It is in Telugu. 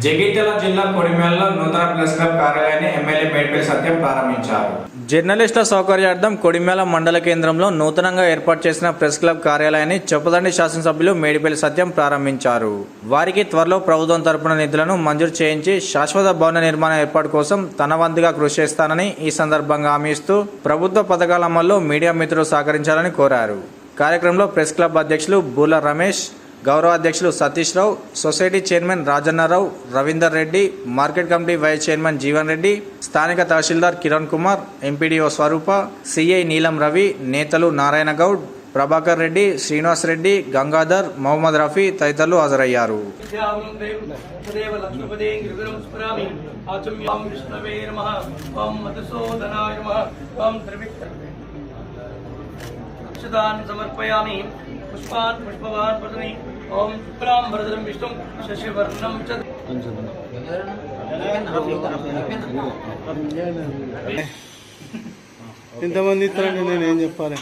జగిత్యాల జిల్లా కొడిమేలలో నూతన ప్రెస్ క్లబ్ కార్యాలయాన్ని ఎమ్మెల్యే మేడిపల్లి సత్యం ప్రారంభించారు. జర్నలిస్టుల సౌకర్యార్థం కొడిమేల మండల కేంద్రంలో నూతనంగా ఏర్పాటు చేసిన ప్రెస్ క్లబ్ కార్యాలయాన్ని చొప్పదండి శాసనసభ్యులు మేడిపల్లి సత్యం ప్రారంభించారు. వారికి త్వరలో ప్రభుత్వం తరపున నిధులను మంజూరు చేయించి శాశ్వత భవన నిర్మాణ ఏర్పాటు కోసం తన వంతుగా కృషి చేస్తానని ఈ సందర్భంగా హామీ ఇస్తూ ప్రభుత్వ పథకాల అమల్లో మీడియా మిత్రులు సహకరించాలని కోరారు. కార్యక్రమంలో ప్రెస్ క్లబ్ అధ్యక్షులు బూల రమేష్, గౌరవ అధ్యక్షులు Satish Rao, society chairman Rajannarao, Ravinder Reddy, market committee vice chairman Jeevan Reddy, స్థానిక తహసీల్దార్ కిరణ్ కుమార్, ఎంపీడీఓ స్వరూప, సిఐ నీలం రవి, నేతలు నారాయణ గౌడ్, ప్రభాకర్ రెడ్డి, శ్రీనివాస్ రెడ్డి, గంగాధర్, మొహమ్మద్ రఫీ తదితరులు హాజరయ్యారు. సమర్పయామి పుష్పాన్ పుష్పవాన్ ప్రదమి ఓం శుక్లాం వరదరం విష్ణుం శశివర్ణం చ ఇంతమంది ఇస్తారండి, నేను ఏం చెప్పాలి.